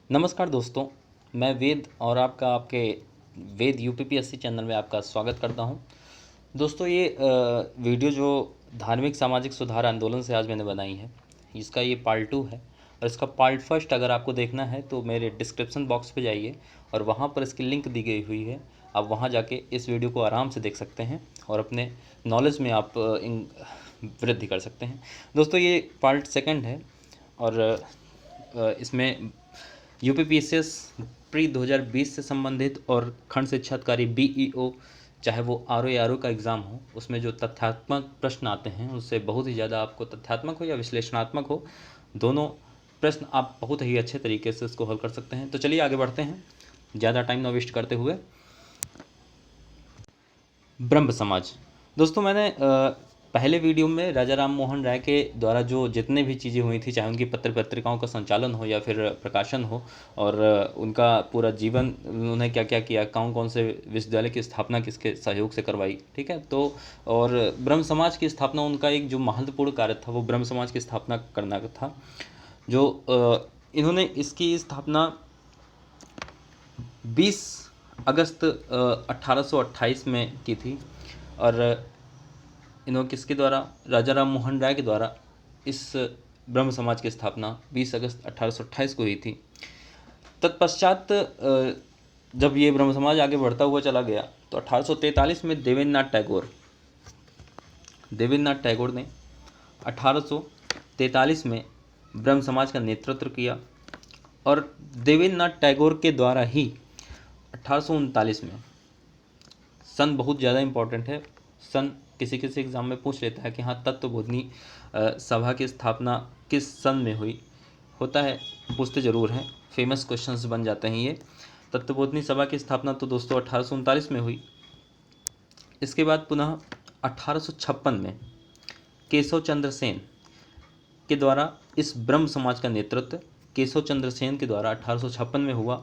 नमस्कार दोस्तों, मैं वेद और आपके वेद यूपीपीएससी चैनल में आपका स्वागत करता हूं। दोस्तों ये वीडियो जो धार्मिक सामाजिक सुधार आंदोलन से आज मैंने बनाई है, इसका ये पार्ट 2 है और इसका पार्ट फर्स्ट अगर आपको देखना है तो मेरे डिस्क्रिप्शन बॉक्स पे जाइए और वहाँ पर इसकी लिंक दी गई हुई है। आप वहाँ जाके इस वीडियो को आराम से देख सकते हैं और अपने नॉलेज में आप वृद्धि कर सकते हैं। दोस्तों ये पार्ट सेकंड है और इसमें यूपीपीएससी प्री 2020 से संबंधित और खंड शिक्षा अधिकारी बीईओ, चाहे वो आरओ का एग्ज़ाम हो, उसमें जो तथ्यात्मक प्रश्न आते हैं उससे बहुत ही ज़्यादा आपको तथ्यात्मक हो या विश्लेषणात्मक हो, दोनों प्रश्न आप बहुत ही अच्छे तरीके से इसको हल कर सकते हैं। तो चलिए आगे बढ़ते हैं ज़्यादा टाइम ना वेस्ट करते हुए। ब्रह्म समाज। दोस्तों मैंने पहले वीडियो में राजा राम मोहन राय के द्वारा जो जितने भी चीज़ें हुई थी, चाहे उनकी पत्र पत्रिकाओं का संचालन हो या फिर प्रकाशन हो, और उनका पूरा जीवन उन्होंने क्या क्या किया, कौन कौन से विश्वविद्यालय की स्थापना किसके सहयोग से करवाई, ठीक है। तो और ब्रह्म समाज की स्थापना, उनका एक जो महत्वपूर्ण कार्य था वो ब्रह्म समाज की स्थापना करना था, जो इन्होंने इसकी स्थापना 20 अगस्त 1828 में की थी। और इन्होंने किसके द्वारा, राजा राम मोहन राय के द्वारा इस ब्रह्म समाज की स्थापना 20 अगस्त 1828 को हुई थी। तत्पश्चात जब ये ब्रह्म समाज आगे बढ़ता हुआ चला गया तो 1843 में देवेंद्रनाथ टैगोर ने 1843 में ब्रह्म समाज का नेतृत्व किया। और देवेंद्रनाथ टैगोर के द्वारा ही 1839 में, सन बहुत ज़्यादा इम्पोर्टेंट है, सन किसी किसी एग्ज़ाम में पूछ लेता है कि हाँ तत्वबोधिनी सभा की स्थापना किस सन में हुई, होता है, पूछते ज़रूर हैं, फेमस क्वेश्चंस बन जाते हैं ये। तत्वबोधिनी सभा की स्थापना तो दोस्तों 1839 में हुई। इसके बाद पुनः 1856 में केशव चंद्र सेन के द्वारा इस ब्रह्म समाज का नेतृत्व केशव चंद्र सेन के द्वारा 1856 में हुआ।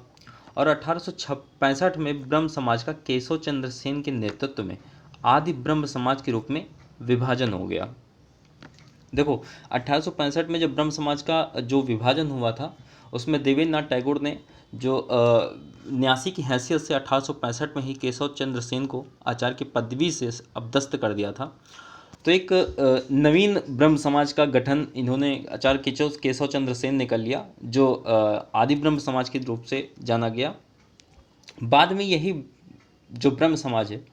और 1865 में ब्रह्म समाज का केशव चंद्र सेन के नेतृत्व में आदि ब्रह्म समाज के रूप में विभाजन हो गया। देखो 1865 में जब ब्रह्म समाज का जो विभाजन हुआ था उसमें देवेंद्रनाथ टैगोर ने जो न्यासी की हैसियत से 1865 में ही केशव चंद्र सेन को आचार्य की पदवी से अपदस्थ कर दिया था। तो एक नवीन ब्रह्म समाज का गठन इन्होंने आचार्य केशव चंद्र सेन ने कर लिया, जो आदि ब्रह्म समाज के रूप से जाना गया। बाद में यही जो ब्रह्म समाज है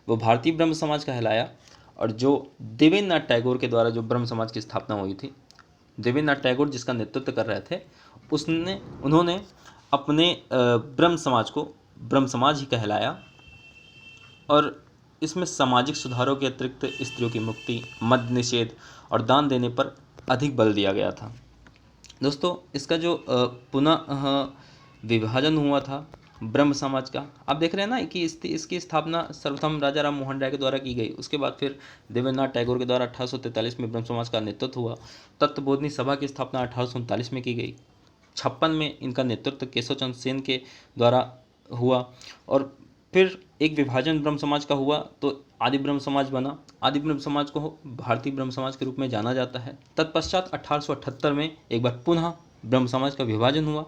वो भारतीय ब्रह्म समाज कहलाया। और जो देवेंद्रनाथ टैगोर के द्वारा जो ब्रह्म समाज की स्थापना हुई थी, देवेंद्रनाथ टैगोर जिसका नेतृत्व कर रहे थे, उन्होंने अपने ब्रह्म समाज को ब्रह्म समाज ही कहलाया। और इसमें सामाजिक सुधारों के अतिरिक्त स्त्रियों की मुक्ति, मद्य निषेध और दान देने पर अधिक बल दिया गया था। दोस्तों इसका जो पुनः विभाजन हुआ था ब्रह्म समाज का, आप देख रहे हैं ना कि इसकी स्थापना सर्वप्रथम राजा राम मोहन राय के द्वारा की गई, उसके बाद फिर देवेंद्रनाथ टैगोर के द्वारा 1843 में ब्रह्म समाज का नेतृत्व हुआ। तत्वबोधिनी सभा की स्थापना 1839 में की गई। 56 में इनका नेतृत्व केशव चंद्र सेन के द्वारा हुआ। और फिर एक विभाजन ब्रह्म समाज का हुआ तो आदि ब्रह्म समाज बना। आदि ब्रह्म समाज को भारतीय ब्रह्म समाज के रूप में जाना जाता है। तत्पश्चात 1878 में एक बार पुनः ब्रह्म समाज का विभाजन हुआ।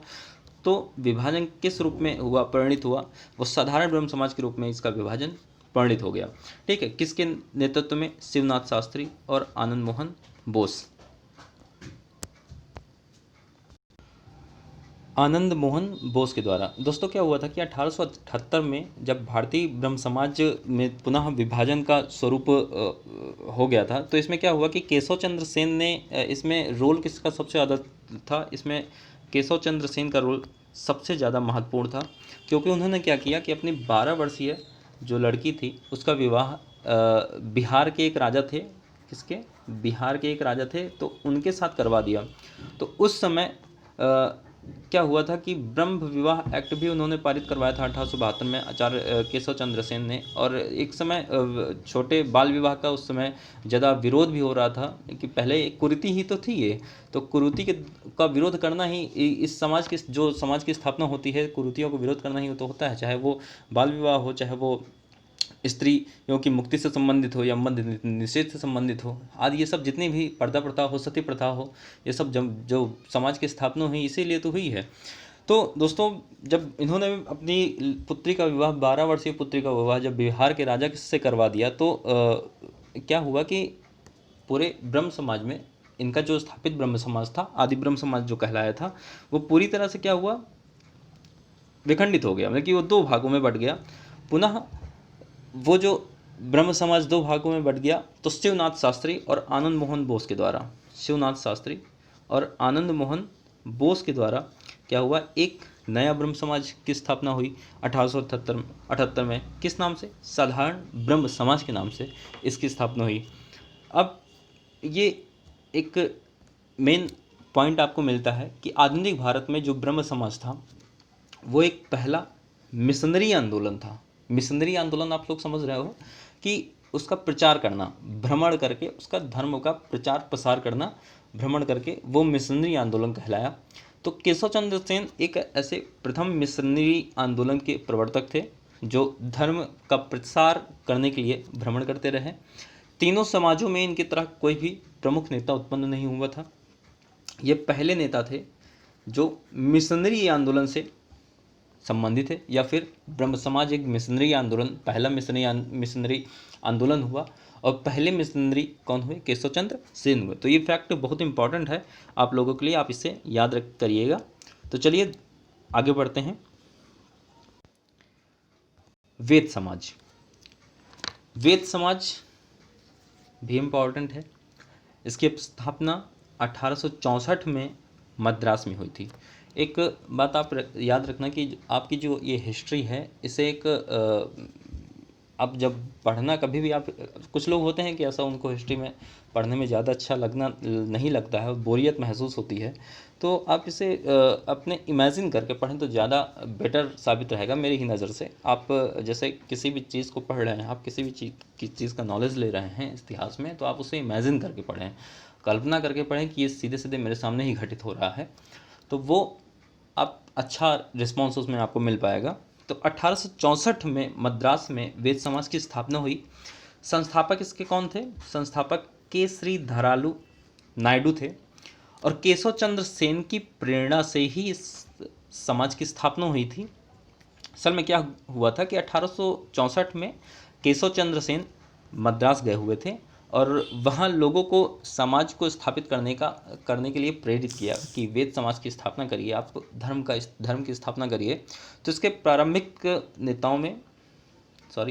तो विभाजन किस रूप में हुआ, परिणित हुआ, वो साधारण ब्रह्म समाज के रूप में इसका विभाजन परिणित हो गया। ठीक है, किसके नेतृत्व में? शिवनाथ शास्त्री और आनंद मोहन बोस। आनंद मोहन बोस के द्वारा। दोस्तों क्या हुआ था कि 1878 में जब भारतीय ब्रह्म समाज में पुनः विभाजन का स्वरूप हो गया था, तो इसमें क्या हुआ कि केशव चंद्र सेन ने इसमें रोल किसका सबसे ज़्यादा था? इसमें केशव चंद्र सेन का रोल सबसे ज़्यादा महत्वपूर्ण था, क्योंकि उन्होंने क्या किया कि अपनी 12 वर्षीय जो लड़की थी उसका विवाह बिहार के एक राजा थे, किसके? बिहार के एक राजा थे, तो उनके साथ करवा दिया। तो उस समय क्या हुआ था कि ब्रह्म विवाह एक्ट भी उन्होंने पारित करवाया था 1872 में आचार्य केशव चंद्र सेन ने। और एक समय छोटे बाल विवाह का उस समय ज़्यादा विरोध भी हो रहा था कि पहले एक कुरीति ही तो थी ये, तो कुरीति का विरोध करना ही इस समाज की, जो समाज की स्थापना होती है, कुरीतियों को विरोध करना ही तो होता है, चाहे वो बाल विवाह हो, चाहे वो स्त्रियों की मुक्ति से संबंधित हो या मद्य निषेध से संबंधित हो, आदि ये सब जितनी भी पर्दा प्रथा हो, सती प्रथा हो, ये सब जो समाज की स्थापना हुई इसीलिए तो हुई है। तो दोस्तों जब इन्होंने अपनी पुत्री का विवाह 12 वर्षीय पुत्री का विवाह जब बिहार के राजा से करवा दिया तो क्या हुआ कि पूरे ब्रह्म समाज में इनका जो स्थापित ब्रह्म समाज था, आदि ब्रह्म समाज जो कहलाया था, वो पूरी तरह से क्या हुआ, विखंडित हो गया, मतलब कि वो दो भागों में बट गया। पुनः वो जो ब्रह्म समाज दो भागों में बट गया तो शिवनाथ शास्त्री और आनंद मोहन बोस के द्वारा, शिवनाथ शास्त्री और आनंद मोहन बोस के द्वारा क्या हुआ, एक नया ब्रह्म समाज की स्थापना हुई 1878 में। किस नाम से? साधारण ब्रह्म समाज के नाम से इसकी स्थापना हुई। अब ये एक मेन पॉइंट आपको मिलता है कि आधुनिक भारत में जो ब्रह्म समाज था वो एक पहला मिशनरी आंदोलन था। मिशनरी आंदोलन आप लोग समझ रहे हो कि उसका प्रचार करना, भ्रमण करके उसका धर्म का प्रचार प्रसार करना, भ्रमण करके, वो मिशनरी आंदोलन कहलाया। तो केशव चंद्र सेन एक ऐसे प्रथम मिशनरी आंदोलन के प्रवर्तक थे जो धर्म का प्रसार करने के लिए भ्रमण करते रहे। तीनों समाजों में इनकी तरह कोई भी प्रमुख नेता उत्पन्न नहीं हुआ था। ये पहले नेता थे जो मिशनरी आंदोलन से संबंधित है, या फिर ब्रह्म समाज एक मिशनरी आंदोलन, पहला मिशनरी आंदोलन हुआ। और पहले मिशनरी कौन हुए? केशव चंद्र सेन हुए। तो ये फैक्ट बहुत इंपॉर्टेंट है आप लोगों के लिए, आप इसे याद रख करिएगा। तो चलिए आगे बढ़ते हैं। वेद समाज, वेद समाज भी इम्पॉर्टेंट है। इसकी स्थापना 1864 में मद्रास में हुई थी। एक बात आप याद रखना कि आपकी जो ये हिस्ट्री है, इसे एक आप जब पढ़ना कभी भी, आप कुछ लोग होते हैं कि ऐसा उनको हिस्ट्री में पढ़ने में ज़्यादा अच्छा लगना नहीं लगता है, बोरियत महसूस होती है, तो आप इसे अपने इमेजिन करके पढ़ें तो ज़्यादा बेटर साबित रहेगा मेरी ही नज़र से। आप जैसे किसी भी चीज़ को पढ़ रहे हैं, आप किसी भी चीज़ का नॉलेज ले रहे हैं इतिहास में, तो आप उसे इमेजिन करके पढ़ें, कल्पना करके पढ़ें कि ये सीधे सीधे मेरे सामने ही घटित हो रहा है, तो वो आप अच्छा रिस्पॉन्स उसमें आपको मिल पाएगा। तो 1864 में मद्रास में वेद समाज की स्थापना हुई। संस्थापक इसके कौन थे? संस्थापक केसरी धरालू नायडू थे, और केशव चंद्र सेन की प्रेरणा से ही इस समाज की स्थापना हुई थी। असल में क्या हुआ था कि 1864 में केशव चंद्र सेन मद्रास गए हुए थे और वहाँ लोगों को समाज को स्थापित करने के लिए प्रेरित किया कि वेद समाज की स्थापना करिए, आप धर्म की स्थापना करिए। तो इसके प्रारंभिक नेताओं में तो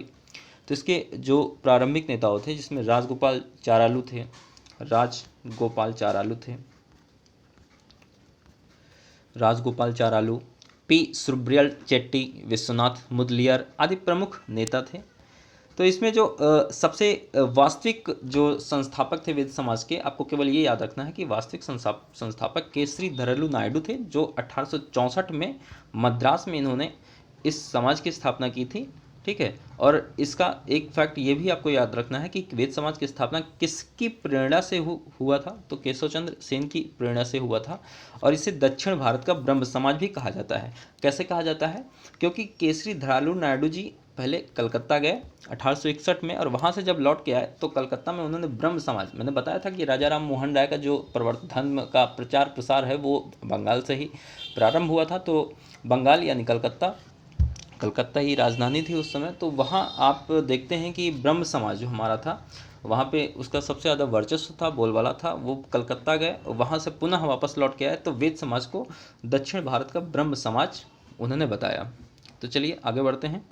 इसके जो प्रारंभिक नेताओं थे, जिसमें राजगोपाल चारालू, पी सुब्रियल चेट्टी, विश्वनाथ मुदलियार आदि प्रमुख नेता थे। तो इसमें जो सबसे वास्तविक जो संस्थापक थे वेद समाज के, आपको केवल ये याद रखना है कि वास्तविक संस्थापक केसरी धरलू नायडू थे, जो 1864 में मद्रास में इन्होंने इस समाज की स्थापना की थी। ठीक है, और इसका एक फैक्ट ये भी आपको याद रखना है कि वेद समाज की स्थापना किसकी प्रेरणा से हुआ था? तो केशव चंद्र सेन की प्रेरणा से हुआ था। और इसे दक्षिण भारत का ब्रह्म समाज भी कहा जाता है। कैसे कहा जाता है? क्योंकि केसरी धरालू नायडू जी पहले कलकत्ता गए 1861 में, और वहाँ से जब लौट के आए तो कलकत्ता में उन्होंने ब्रह्म समाज, मैंने बताया था कि राजा राम मोहन राय का जो धर्म का प्रचार प्रसार है वो बंगाल से ही प्रारंभ हुआ था। तो बंगाल यानी कलकत्ता ही राजधानी थी उस समय। तो वहाँ आप देखते हैं कि ब्रह्म समाज जो हमारा था, वहाँ पे उसका सबसे ज़्यादा वर्चस्व था, बोलबाला था। वो कलकत्ता गए, वहाँ से पुनः वापस लौट के आए, तो वेद समाज को दक्षिण भारत का ब्रह्म समाज उन्होंने बताया। तो चलिए आगे बढ़ते हैं।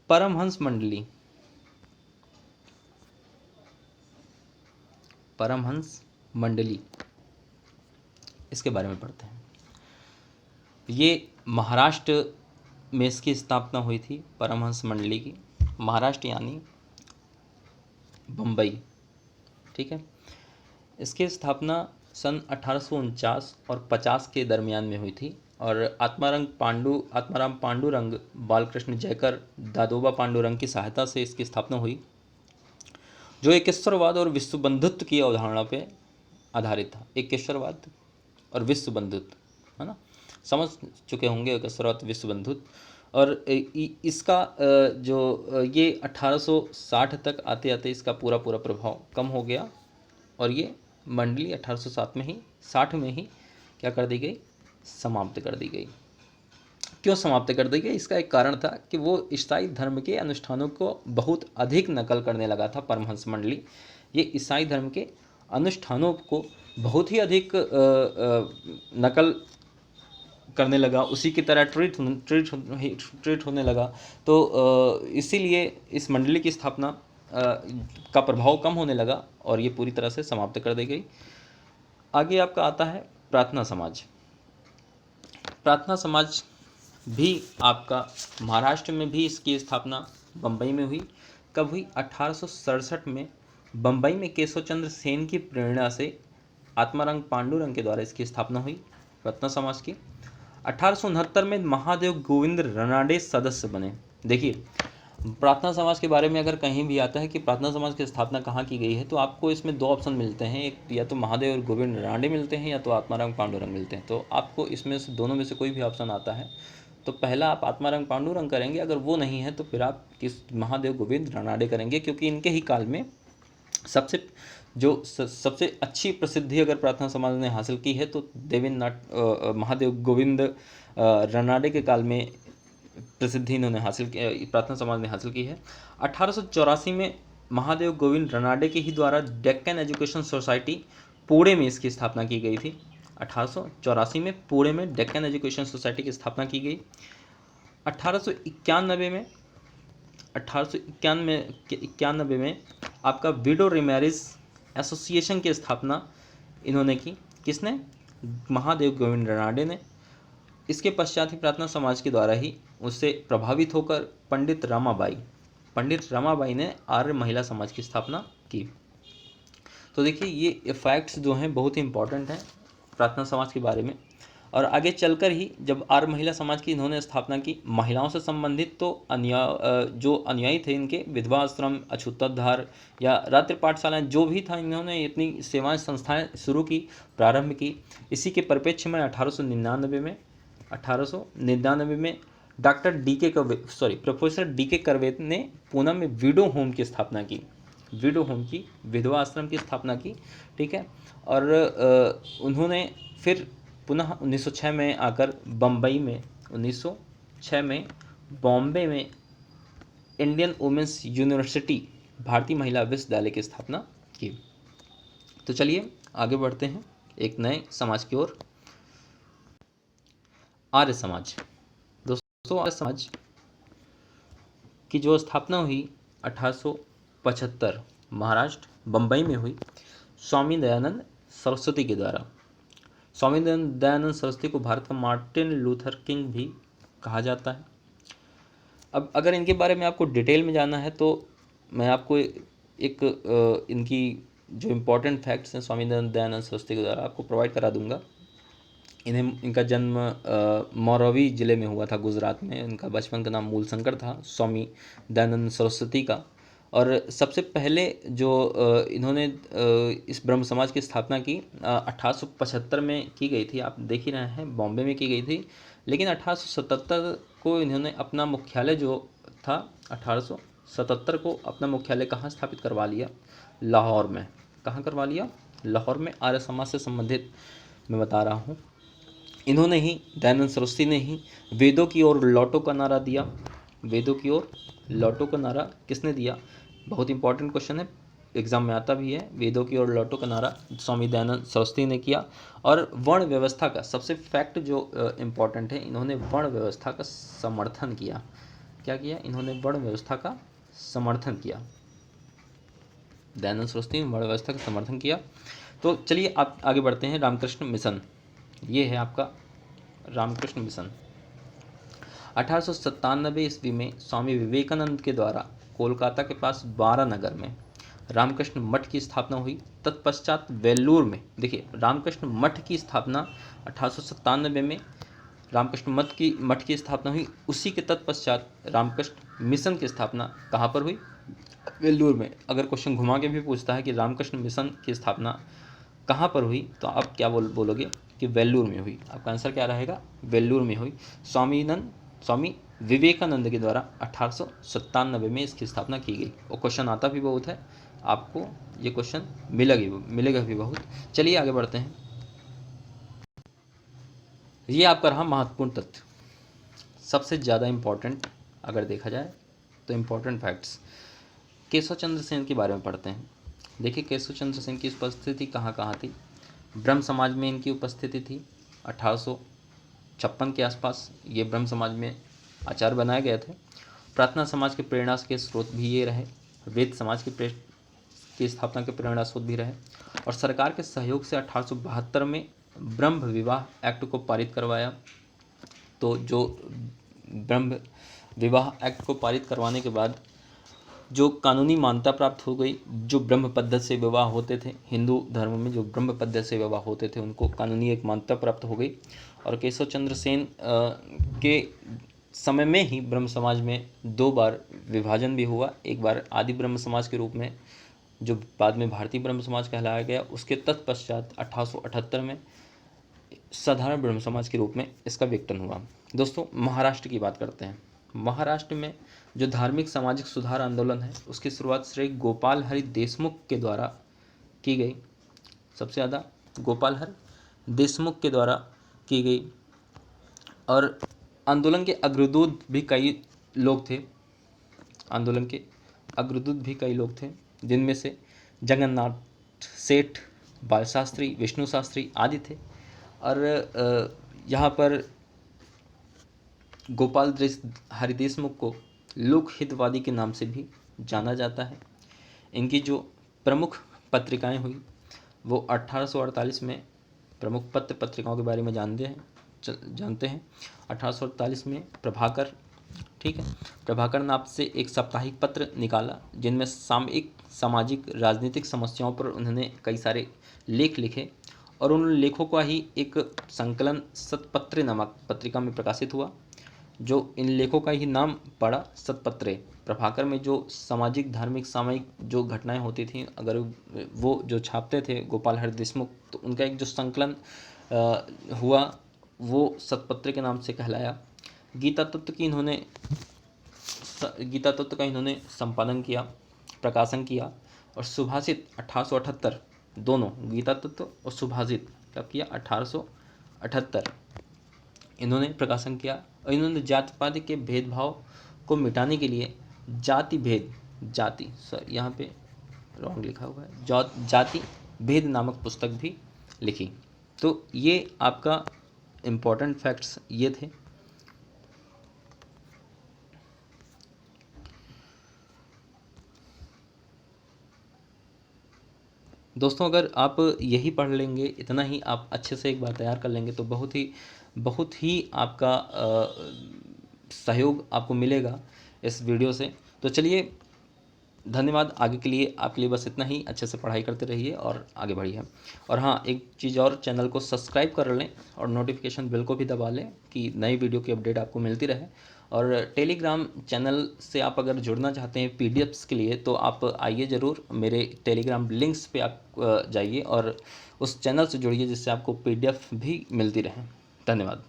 परमहंस मंडली, इसके बारे में पढ़ते हैं। ये महाराष्ट्र में इसकी स्थापना हुई थी, परमहंस मंडली की। महाराष्ट्र यानी बम्बई। ठीक है, इसकी स्थापना सन 1849 और 50 के दरमियान में हुई थी। और आत्माराम पांडुरंग, बालकृष्ण जयकर, दादोबा पांडुरंग की सहायता से इसकी स्थापना हुई, जो एकेश्वरवाद और विश्व बंधुत्व की अवधारणा पे आधारित था। एकेश्वरवाद और विश्व बंधुत्व, है ना, समझ चुके होंगे एकेश्वरवाद विश्व बंधुत्व। और इसका जो ये 1860 तक आते आते इसका पूरा प्रभाव कम हो गया और ये मंडली 1807 में ही 60 में ही क्या कर दी गई, समाप्त कर दी गई। क्यों समाप्त कर दी गई? इसका एक कारण था कि वो ईसाई धर्म के अनुष्ठानों को बहुत अधिक नकल करने लगा था परमहंस मंडली। ये ईसाई धर्म के अनुष्ठानों को बहुत ही अधिक नकल करने लगा, उसी की तरह ट्रीट होने लगा। तो इसीलिए इस मंडली की स्थापना का प्रभाव कम होने लगा और ये पूरी तरह से समाप्त कर दी गई। आगे आपका आता है प्रार्थना समाज। प्रार्थना समाज भी आपका महाराष्ट्र में भी इसकी स्थापना बम्बई में हुई। कब हुई? 1867 में बम्बई में केशव चंद्र सेन की प्रेरणा से आत्माराम पांडुरंग के द्वारा इसकी स्थापना हुई प्रार्थना समाज की। 1869 में महादेव गोविंद रनाडे सदस्य बने। देखिए, प्रार्थना समाज के बारे में अगर कहीं भी आता है कि प्रार्थना समाज की स्थापना कहाँ की गई है, तो आपको इसमें दो ऑप्शन मिलते हैं, एक या तो महादेव और गोविंद रनाडे मिलते हैं या तो आत्माराम पांडुरंग मिलते हैं। तो आपको इसमें से दोनों में से कोई भी ऑप्शन आता है तो पहला आप आत्माराम पांडुरंग करेंगे, अगर वो नहीं है तो फिर आप किस महादेव गोविंद रनाडे करेंगे, क्योंकि इनके ही काल में सबसे अच्छी प्रसिद्धि अगर प्रार्थना समाज ने हासिल की है तो महादेव गोविंद रनाडे के काल में प्रसिद्धि इन्होंने हासिल की, प्रार्थना समाज ने हासिल की है। 1884 में महादेव गोविंद रनाडे के ही द्वारा डेक्कन एजुकेशन सोसाइटी पुणे में इसकी स्थापना की गई थी। 1884 में पुणे में डेक्कन एजुकेशन सोसाइटी की स्थापना की गई। 1891 में आपका विडो रिमैरिज एसोसिएशन की स्थापना इन्होंने की। किसने? महादेव गोविंद रनाडे ने। इसके पश्चात ही प्रार्थना समाज के द्वारा ही उससे प्रभावित होकर पंडित रमाबाई ने आर्य महिला समाज की स्थापना की। तो देखिए, ये फैक्ट्स जो हैं बहुत ही इंपॉर्टेंट हैं प्रार्थना समाज के बारे में। और आगे चलकर ही जब आर्य महिला समाज की इन्होंने स्थापना की, महिलाओं से संबंधित तो जो अनुयायी थे इनके, विधवा आश्रम, अछूतोद्धार या रात्रि पाठशालाएं जो भी था, इन्होंने इतनी सेवाएं संस्थाएं शुरू की, प्रारंभ की। इसी के परिप्रेक्ष्य में 1899 में प्रोफेसर डी.के. करवेत ने पूना में विडो होम की स्थापना की, विधवा आश्रम की स्थापना की। ठीक है। और उन्होंने फिर पुनः 1906 में आकर बॉम्बे में इंडियन वुमेन्स यूनिवर्सिटी, भारतीय महिला विश्वविद्यालय की स्थापना की। तो चलिए आगे बढ़ते हैं एक नए समाज की ओर। आर्य समाज। दोस्तों, आर्य समाज की जो स्थापना हुई 1875 महाराष्ट्र बम्बई में हुई स्वामी दयानंद सरस्वती के द्वारा। स्वामी दयानंद सरस्वती को भारत का मार्टिन लूथर किंग भी कहा जाता है। अब अगर इनके बारे में आपको डिटेल में जानना है तो मैं आपको इनकी जो इम्पोर्टेंट फैक्ट्स हैं स्वामी दयानंद सरस्वती के द्वारा आपको प्रोवाइड करा दूंगा। इनका जन्म मोरवी ज़िले में हुआ था, गुजरात में। इनका बचपन का नाम मूलशंकर था, स्वामी दयानंद सरस्वती का। और सबसे पहले जो इन्होंने इस ब्रह्म समाज की स्थापना की 1875 में की गई थी। आप देख ही रहे हैं, बॉम्बे में की गई थी। लेकिन 1877 को इन्होंने अपना मुख्यालय जो था 1877 को अपना मुख्यालय कहाँ स्थापित करवा लिया? लाहौर में। कहाँ करवा लिया? लाहौर में। आर्य समाज से संबंधित मैं बता रहा हूँ। इन्होंने ही, दयानंद सरस्वती ने ही वेदों की ओर लौटो का नारा दिया। वेदों की ओर लौटो का नारा किसने दिया? बहुत इंपॉर्टेंट क्वेश्चन है, एग्जाम में आता भी है। वेदों की ओर लौटो का नारा स्वामी दयानंद सरस्वती ने किया। और वर्ण व्यवस्था का सबसे फैक्ट जो इम्पॉर्टेंट है, इन्होंने वर्ण व्यवस्था का समर्थन किया। क्या किया? इन्होंने वर्ण व्यवस्था का समर्थन किया। दयानंद सरस्वती ने वर्ण व्यवस्था का समर्थन किया। तो चलिए आप आगे बढ़ते हैं। रामकृष्ण मिशन, ये है आपका रामकृष्ण मिशन। 1897 ईस्वी में स्वामी विवेकानंद के द्वारा कोलकाता के पास बारानगर में रामकृष्ण मठ की स्थापना हुई। तत्पश्चात वेल्लूर में, देखिए, रामकृष्ण मठ की स्थापना 1897 में रामकृष्ण मठ की स्थापना हुई। उसी के तत्पश्चात रामकृष्ण मिशन की स्थापना कहाँ पर हुई? वेल्लूर में। अगर क्वेश्चन घुमा के भी पूछता है कि रामकृष्ण मिशन की स्थापना कहाँ पर हुई, तो आप क्या बोलोगे कि वेल्लूर में हुई। आपका आंसर क्या रहेगा? वेल्लूर में हुई। स्वामी विवेकानंद के द्वारा 1897 में इसकी स्थापना की गई। और क्वेश्चन आता भी बहुत है, आपको ये क्वेश्चन मिलेगा भी बहुत। चलिए आगे बढ़ते हैं। ये आपका रहा महत्वपूर्ण तथ्य, सबसे ज़्यादा इम्पोर्टेंट अगर देखा जाए तो इम्पोर्टेंट फैक्ट्स। केशव चंद्र सेन के बारे में पढ़ते हैं। देखिए केशव चंद्र सेन की उपस्थिति कहाँ कहाँ थी। ब्रह्म समाज में इनकी उपस्थिति थी 1856 के आसपास। ये ब्रह्म समाज में आचार्य बनाए गए थे। प्रार्थना समाज के प्रेरणा के स्रोत भी ये रहे। वेद समाज की स्थापना के प्रेरणा स्रोत भी रहे। और सरकार के सहयोग से 1872 में ब्रह्म विवाह एक्ट को पारित करवाया। तो जो ब्रह्म विवाह एक्ट को पारित करवाने के बाद जो कानूनी मान्यता प्राप्त हो गई, जो ब्रह्म पद्धति से विवाह होते थे, हिंदू धर्म में जो ब्रह्म पद्धति से विवाह होते थे उनको कानूनी एक मान्यता प्राप्त हो गई। और केशव चंद्र सेन के समय में ही ब्रह्म समाज में 2 बार विभाजन भी हुआ। एक बार आदि ब्रह्म समाज के रूप में, जो बाद में भारतीय ब्रह्म समाज कहलाया गया। उसके तत्पश्चात 1878 में साधारण ब्रह्म समाज के रूप में इसका विघटन हुआ। दोस्तों महाराष्ट्र की बात करते हैं। महाराष्ट्र में जो धार्मिक सामाजिक सुधार आंदोलन है उसकी शुरुआत श्री गोपाल हरि देशमुख के द्वारा की गई। सबसे ज़्यादा गोपाल हरि देशमुख के द्वारा की गई। और आंदोलन के अग्रदूत भी कई लोग थे। आंदोलन के अग्रदूत भी कई लोग थे, जिनमें से जगन्नाथ सेठ, बाल शास्त्री, विष्णु शास्त्री आदि थे। और यहाँ पर गोपाल हरि देशमुख को लोक हितवादी के नाम से भी जाना जाता है। इनकी जो प्रमुख पत्रिकाएं हुई वो 1848 में, प्रमुख पत्रिकाओं के बारे में जानते हैं 1848 में प्रभाकर, ठीक है, प्रभाकर नाम से एक साप्ताहिक पत्र निकाला, जिनमें सामयिक सामाजिक राजनीतिक समस्याओं पर उन्होंने कई सारे लेख लिखे। और उन लेखों का ही एक संकलन सतपत्रे नामक पत्रिका में प्रकाशित हुआ। जो इन लेखों का ही नाम पड़ा सतपत्रे। प्रभाकर में जो सामाजिक धार्मिक सामयिक जो घटनाएं होती थी, अगर वो जो छापते थे गोपाल हरि देशमुख, तो उनका एक जो संकलन हुआ वो सतपत्रे के नाम से कहलाया। गीता तत्व का इन्होंने संपादन किया, प्रकाशन किया। और सुभाषित 1878, दोनों गीता तत्व और सुभाषित कब किया? 1878 इन्होंने प्रकाशन किया। और इन्होंने जाति पाति के भेदभाव को मिटाने के लिए यहाँ पे रॉन्ग लिखा हुआ है, जाति भेद नामक पुस्तक भी लिखी। तो ये आपका इम्पोर्टेंट फैक्ट्स ये थे। दोस्तों अगर आप यही पढ़ लेंगे, इतना ही आप अच्छे से एक बार तैयार कर लेंगे तो बहुत ही आपका सहयोग आपको मिलेगा इस वीडियो से। तो चलिए धन्यवाद। आगे के लिए आपके लिए बस इतना ही, अच्छे से पढ़ाई करते रहिए और आगे बढ़िए। और हाँ, एक चीज़ और, चैनल को सब्सक्राइब कर लें और नोटिफिकेशन बेल को भी दबा लें कि नई वीडियो की अपडेट आपको मिलती रहे। और टेलीग्राम चैनल से आप अगर जुड़ना चाहते हैं पीडीएफ्स के लिए तो आप आइए ज़रूर, मेरे टेलीग्राम लिंक्स पे आप जाइए और उस चैनल से जुड़िए, जिससे आपको पीडीएफ भी मिलती रहे। धन्यवाद।